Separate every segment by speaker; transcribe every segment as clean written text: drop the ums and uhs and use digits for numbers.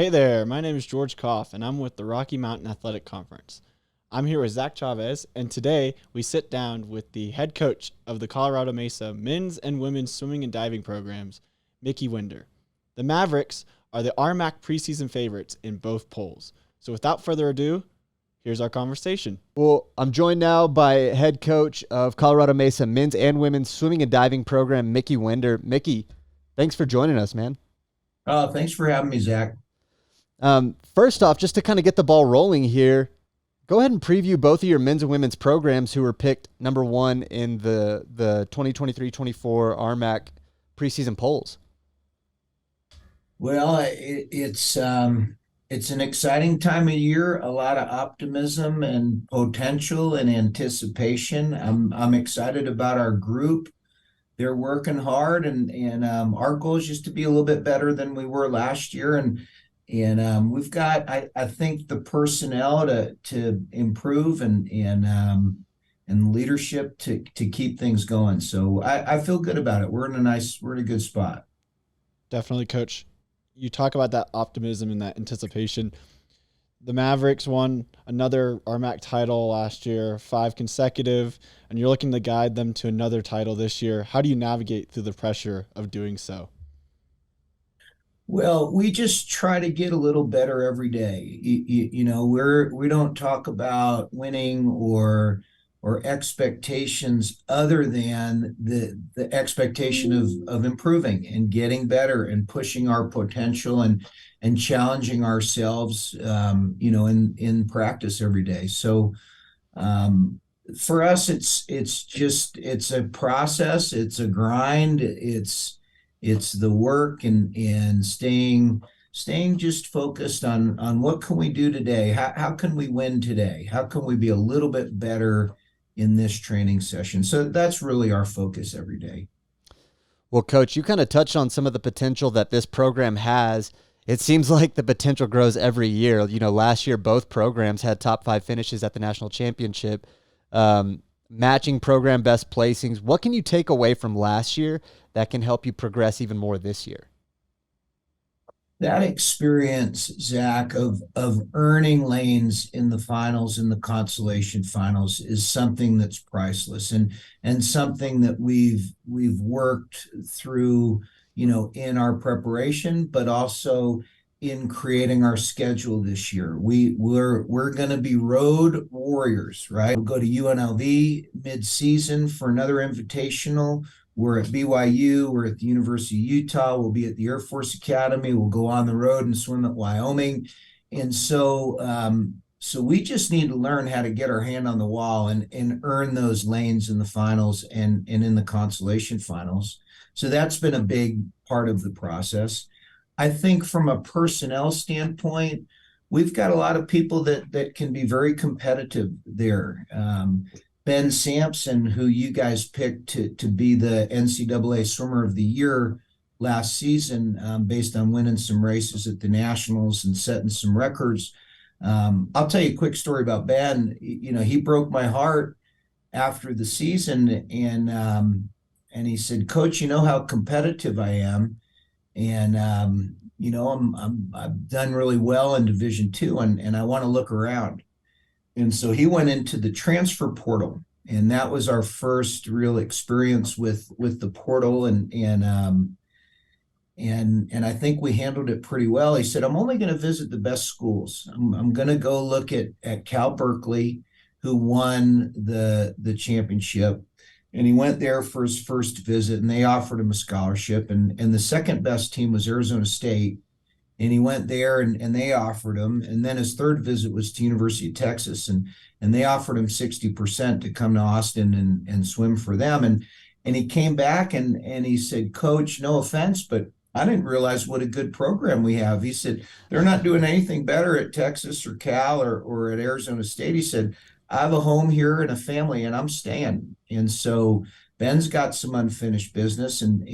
Speaker 1: Hey there, my name is George Kopf, and I'm with the Rocky Mountain Athletic Conference. I'm here with Zack Chavez, and today we sit down with the head coach of the Colorado Mesa men's and women's swimming and diving programs, Mickey Wender. The Mavericks are the RMAC preseason favorites in both polls. So without further ado, here's our conversation.
Speaker 2: Well, I'm joined now by head coach of Colorado Mesa men's and women's swimming and diving program, Mickey Wender. Mickey, thanks for joining us, man.
Speaker 3: Thanks for having me, Zack.
Speaker 2: First off, just to kind of get the ball rolling here, go ahead and preview both of your men's and women's programs who were picked number one in the 2023-24 RMAC preseason polls.
Speaker 3: Well, it's an exciting time of year, a lot of optimism and potential and anticipation. I'm excited about our group. They're working hard, and our goal is just to be a little bit better than we were last year. And we've got, I think, the personnel to improve and leadership to keep things going. So I feel good about it. We're in a good spot.
Speaker 1: Definitely, Coach. You talk about that optimism and that anticipation. The Mavericks won another RMAC title last year, 5 consecutive, and you're looking to guide them to another title this year. How do you navigate through the pressure of doing so?
Speaker 3: Well, we just try to get a little better every day. We don't talk about winning or expectations other than the expectation of improving and getting better and pushing our potential and challenging ourselves, in practice every day. So for us, it's a process, it's a grind, it's the work and staying just focused on what can we do today? How can we win today? How can we be a little bit better in this training session? So that's really our focus every day.
Speaker 2: Well, Coach, you kind of touched on some of the potential that this program has. It seems like the potential grows every year. Last year, both programs had top 5 finishes at the national championship, matching program best placings. What can you take away from last year that can help you progress even more this year?
Speaker 3: That experience, Zack, of earning lanes in the finals, in the consolation finals, is something that's priceless and something that we've worked through, in our preparation, but also in creating our schedule this year. We're going to be road warriors, right? We'll go to UNLV mid-season for another invitational. We're at BYU. We're at the University of Utah. We'll be at the Air Force Academy. We'll go on the road and swim at Wyoming. And so we just need to learn how to get our hand on the wall and earn those lanes in the finals and in the consolation finals. So that's been a big part of the process. I think from a personnel standpoint, we've got a lot of people that can be very competitive there. Ben Sampson, who you guys picked to be the NCAA Swimmer of the Year last season, based on winning some races at the Nationals and setting some records. I'll tell you a quick story about Ben. He broke my heart after the season, and he said, "Coach, you know how competitive I am, and I've done really well in Division II, and I want to look around." And so he went into the transfer portal, and that was our first real experience with the portal, and I think we handled it pretty well. He said, "I'm only going to visit the best schools. I'm going to go look at Cal Berkeley, who won the championship." And he went there for his first visit, and they offered him a scholarship. And the second best team was Arizona State. And he went there and they offered him. And then his third visit was to University of Texas. And they offered him 60% to come to Austin and swim for them. And he came back and he said, "Coach, no offense, but I didn't realize what a good program we have." He said, "They're not doing anything better at Texas or Cal or at Arizona State." He said, "I have a home here and a family, and I'm staying." And so Ben's got some unfinished business, and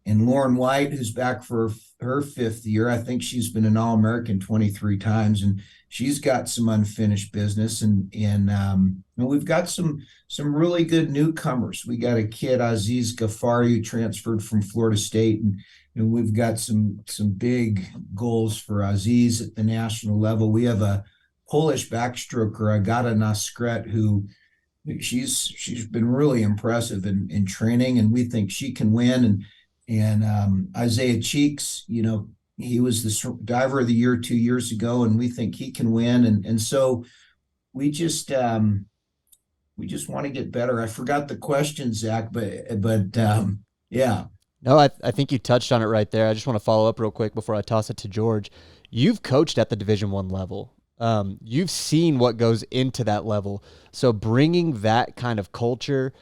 Speaker 3: Lauren White, who's back for her 5th year. I think she's been an All-American 23 times, and she's got some unfinished business. And we've got some really good newcomers. We got a kid, Aziz Ghaffari, who transferred from Florida State, and we've got some big goals for Aziz at the national level. We have a Polish backstroker, Agata Naskret, who she's been really impressive in training, and we think she can win. And Isaiah Cheeks, he was the diver of the year 2 years ago, and we think he can win. And so we just want to get better. I forgot the question, Zach, but yeah.
Speaker 2: No, I think you touched on it right there. I just want to follow up real quick before I toss it to George. You've coached at the Division I level. You've seen what goes into that level. So bringing that kind of culture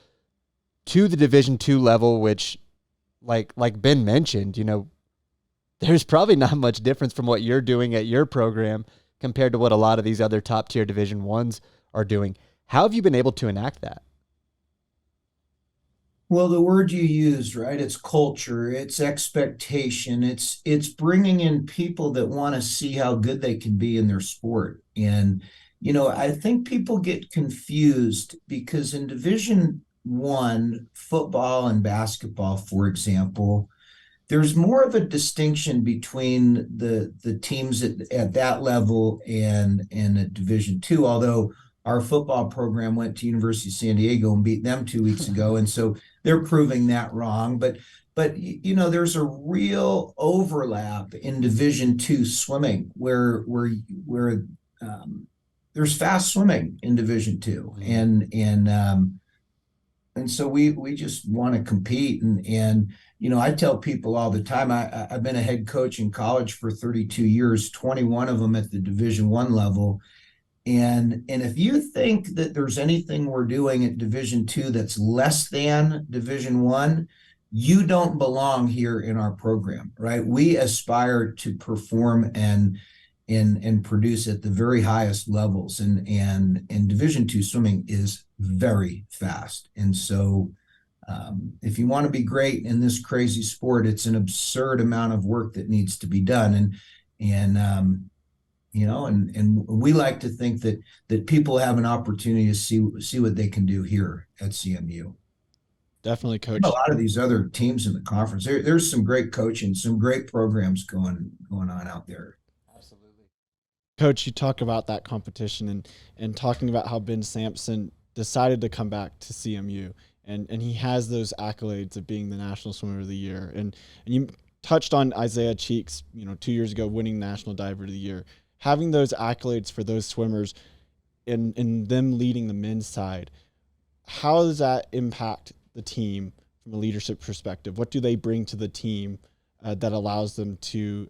Speaker 2: to the Division II level, which, like Ben mentioned, there's probably not much difference from what you're doing at your program compared to what a lot of these other top tier Division I's are doing. How have you been able to enact that?
Speaker 3: Well, the word you used, right? It's culture, it's expectation, it's bringing in people that want to see how good they can be in their sport. And I think people get confused because in Division I, football and basketball, for example, there's more of a distinction between the teams at that level and at Division II, although our football program went to University of San Diego and beat them 2 weeks ago. And so they're proving that wrong. But there's a real overlap in Division II swimming where there's fast swimming in Division II. And so we just want to compete. And I tell people all the time, I've been a head coach in college for 32 years, 21 of them at the Division I level. And if you think that there's anything we're doing at Division II that's less than Division I, you don't belong here in our program, right? We aspire to perform and produce at the very highest levels. And Division II swimming is very fast. And so if you want to be great in this crazy sport, it's an absurd amount of work that needs to be done. And we like to think that people have an opportunity to see what they can do here at CMU.
Speaker 1: Definitely, Coach.
Speaker 3: A lot of these other teams in the conference, there's some great coaching, some great programs going on out there.
Speaker 2: Absolutely.
Speaker 1: Coach, you talk about that competition and talking about how Ben Sampson decided to come back to CMU, and he has those accolades of being the National Swimmer of the Year. And you touched on Isaiah Cheeks, 2 years ago winning National Diver of the Year. Having those accolades for those swimmers and them leading the men's side, how does that impact the team from a leadership perspective? What do they bring to the team that allows them to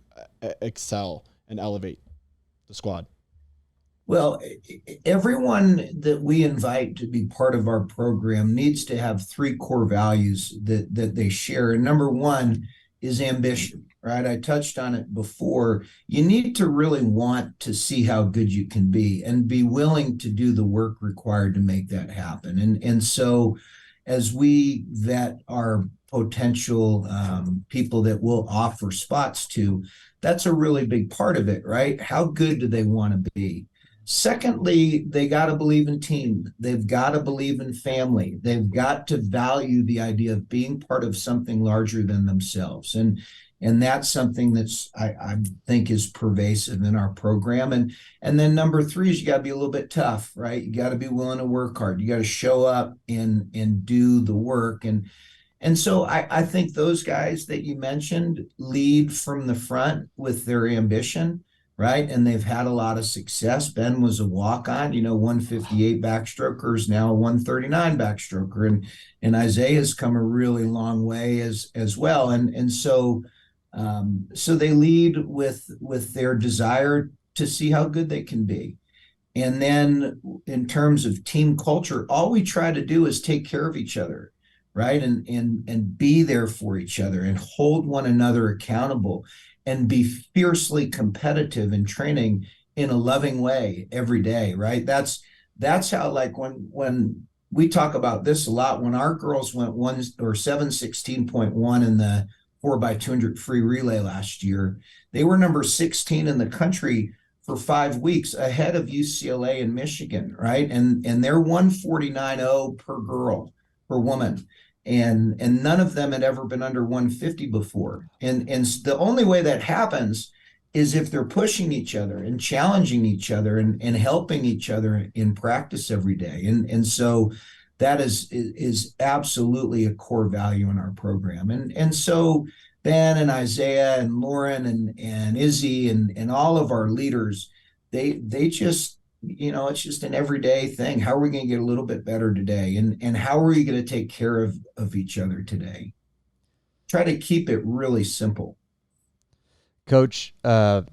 Speaker 1: excel and elevate the squad?
Speaker 3: Well, everyone that we invite to be part of our program needs to have three core values that they share. And number one is ambition, right? I touched on it before. You need to really want to see how good you can be and be willing to do the work required to make that happen. And so as we vet our potential people that we'll offer spots to, that's a really big part of it, right? How good do they want to be? Secondly, they got to believe in team. They've got to believe in family. They've got to value the idea of being part of something larger than themselves. And that's something that's I think is pervasive in our program. And then number three is you got to be a little bit tough, right? You got to be willing to work hard. You got to show up and do the work. And so I think those guys that you mentioned lead from the front with their ambition, right? And they've had a lot of success. Ben was a walk-on, 158 backstroker is now a 139 backstroker. And Isaiah's come a really long way as well. And so they lead with their desire to see how good they can be. And then in terms of team culture, all we try to do is take care of each other, right? And be there for each other and hold one another accountable and be fiercely competitive in training in a loving way every day, right? That's how, like, when we talk about this a lot, when our girls went 7:16.1 in the 4x200 free relay last year, they were number 16 in the country for 5 weeks, ahead of UCLA and Michigan, right? And they're 149.0 per woman. and none of them had ever been under 150 before. And the only way that happens is if they're pushing each other and challenging each other and helping each other in practice every day. And so that is absolutely a core value in our program. And so Ben and Isaiah and Lauren and Izzy and all of our leaders, they just, it's just an everyday thing. How are we going to get a little bit better today? And how are we going to take care of each other today? Try to keep it really simple.
Speaker 2: Coach,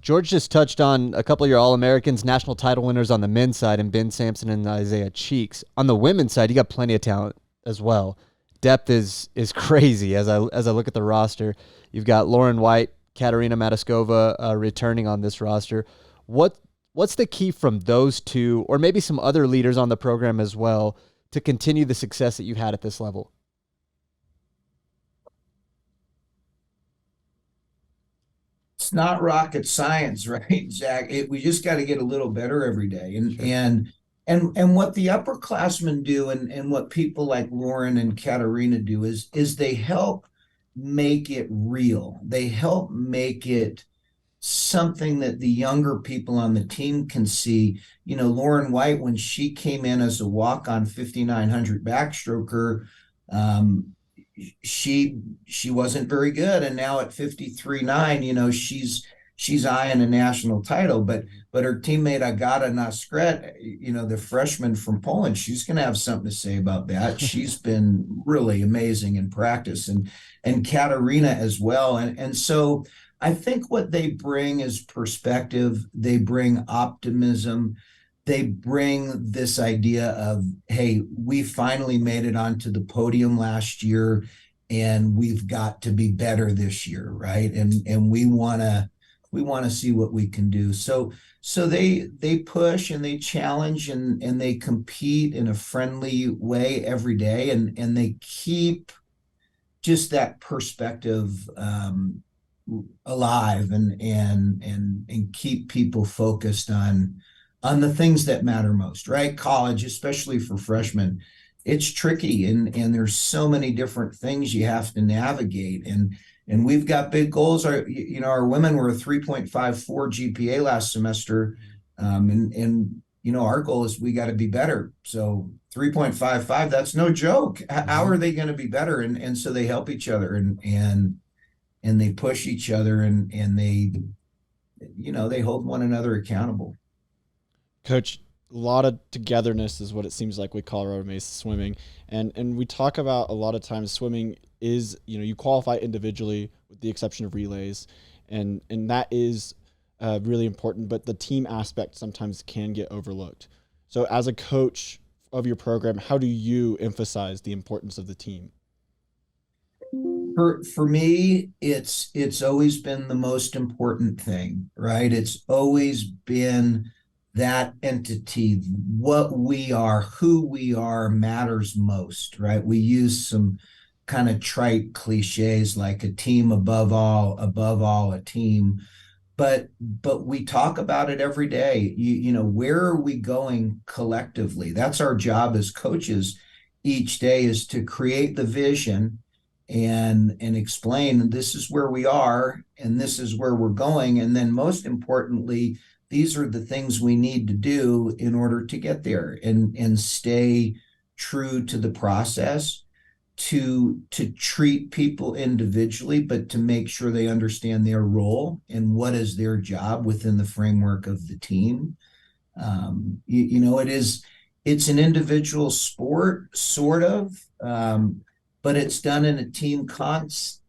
Speaker 2: George just touched on a couple of your All-Americans, national title winners on the men's side, and Ben Sampson and Isaiah Cheeks. On the women's side, you got plenty of talent as well. Depth is crazy as I look at the roster. You've got Lauren White, Katarina Mataskova returning on this roster. What's the key from those two, or maybe some other leaders on the program as well, to continue the success that you've had at this level?
Speaker 3: It's not rocket science, right, Zach? We just got to get a little better every day. And what the upperclassmen do and what people like Lauren and Katarina do is they help make it real. They help make it something that the younger people on the team can see. Lauren White, when she came in as a walk-on 5,900 backstroker, she wasn't very good, and now at 53.9, she's eyeing a national title. But her teammate Agata Naskret, the freshman from Poland, she's going to have something to say about that. She's been really amazing in practice, and Katarina as well. And so I think what they bring is perspective. They bring optimism. They bring this idea of, hey, we finally made it onto the podium last year, and we've got to be better this year, right? And we want to see what we can do. So they push and they challenge and they compete in a friendly way every day, and they keep just that perspective alive and keep people focused on the things that matter most, right? College, especially for freshmen, it's tricky, and there's so many different things you have to navigate, and we've got big goals. Our women were a 3.54 GPA last semester, and our goal is we got to be better. So 3.55, that's no joke. How are they going to be better? And so they help each other and they push each other and they hold one another accountable.
Speaker 1: Coach, a lot of togetherness is what it seems like with Colorado Mesa swimming. And we talk about a lot of times swimming is, you qualify individually with the exception of relays. And that is really important, but the team aspect sometimes can get overlooked. So as a coach of your program, how do you emphasize the importance of the team?
Speaker 3: For me, it's always been the most important thing, right? It's always been that entity. What we are, who we are matters most, right? We use some kind of trite cliches like a team above all, a team. But we talk about it every day. Where are we going collectively? That's our job as coaches each day, is to create the vision and explain this is where we are and this is where we're going. And then most importantly, these are the things we need to do in order to get there and stay true to the process, to treat people individually, but to make sure they understand their role and what is their job within the framework of the team. It's an individual sport, sort of, but it's done in a team context.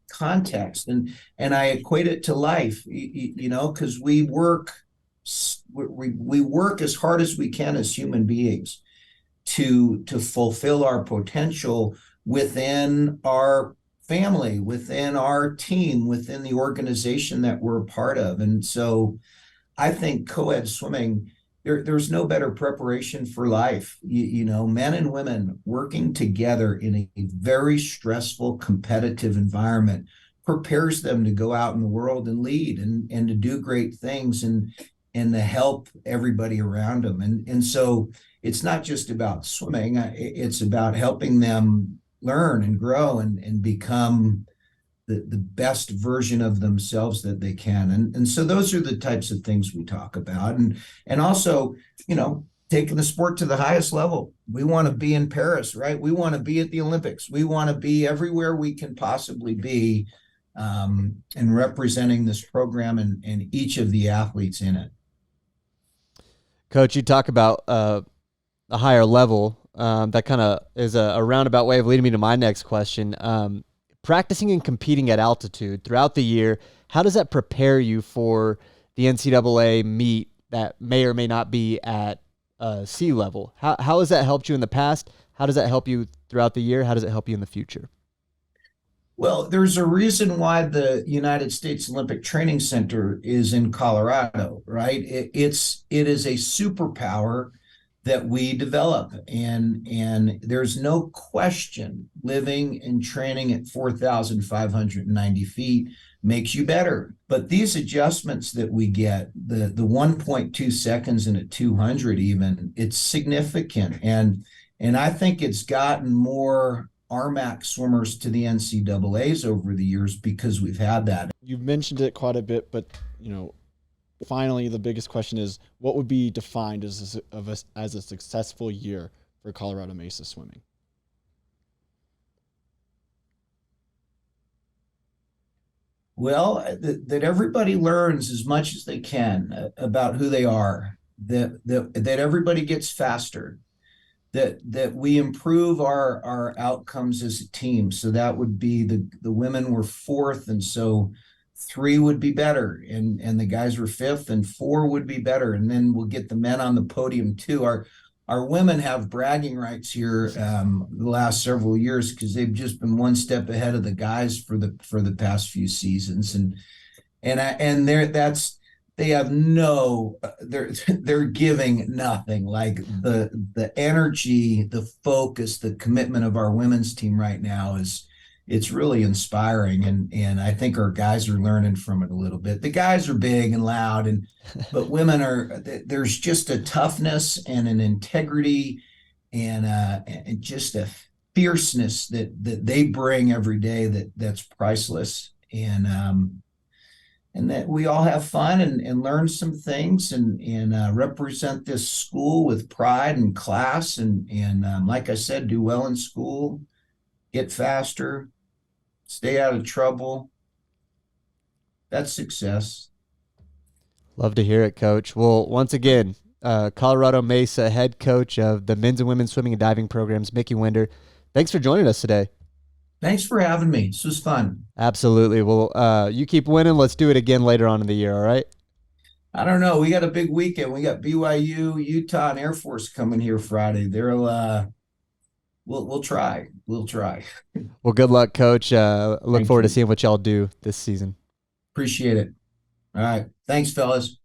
Speaker 3: And I equate it to life, because we work as hard as we can as human beings to fulfill our potential within our family, within our team, within the organization that we're a part of. And so I think co-ed swimming, there's no better preparation for life. Men and women working together in a very stressful, competitive environment prepares them to go out in the world and lead and to do great things and to help everybody around them. And so it's not just about swimming. It's about helping them learn and grow and become the best version of themselves that they can. And so those are the types of things we talk about. And also, taking the sport to the highest level. We want to be in Paris, right? We want to be at the Olympics. We want to be everywhere we can possibly be, and representing this program and each of the athletes in it.
Speaker 2: Coach, you talk about a higher level. That kind of is a roundabout way of leading me to my next question. Practicing and competing at altitude throughout the year, how does that prepare you for the NCAA meet that may or may not be at sea level? How has that helped you in the past? How does that help you throughout the year? How does it help you in the future?
Speaker 3: Well, there's a reason why the United States Olympic Training Center is in Colorado, right? It is a superpower that we develop, and there's no question living and training at 4,590 feet makes you better. But these adjustments that we get, the 1.2 seconds and at 200 even, it's significant, and I think it's gotten more RMAC swimmers to the NCAAs over the years because we've had that.
Speaker 1: You've mentioned it quite a bit, but finally, the biggest question is, what would be defined as a successful year for Colorado Mesa swimming?
Speaker 3: Well, that everybody learns as much as they can about who they are, that everybody gets faster, that we improve our outcomes as a team. So that would be the women were fourth, and so 3 would be better, and the guys were fifth, and 4 would be better, and then we'll get the men on the podium too. Our women have bragging rights here the last several years because they've just been one step ahead of the guys for the past few seasons, and they have they're giving nothing. Like the energy, the focus, the commitment of our women's team right now it's really inspiring, and I think our guys are learning from it a little bit. The guys are big and loud, but women there's just a toughness and an integrity and just a fierceness that they bring every day that's priceless, and that we all have fun and learn some things and represent this school with pride and class, and like I said, do well in school, get faster, stay out of trouble. That's success.
Speaker 2: Love to hear it, Coach. Well, once again, Colorado Mesa head coach of the men's and women's swimming and diving programs, Mickey Wender, thanks for joining us today.
Speaker 3: Thanks for having me. This was fun.
Speaker 2: Absolutely. Well, you keep winning. Let's do it again later on in the year, all right?
Speaker 3: I don't know. We got a big weekend. We got BYU, Utah, and Air Force coming here Friday. We'll try. We'll try.
Speaker 2: Well, good luck, Coach. Look forward to seeing what y'all do this season.
Speaker 3: Appreciate it. All right. Thanks, fellas.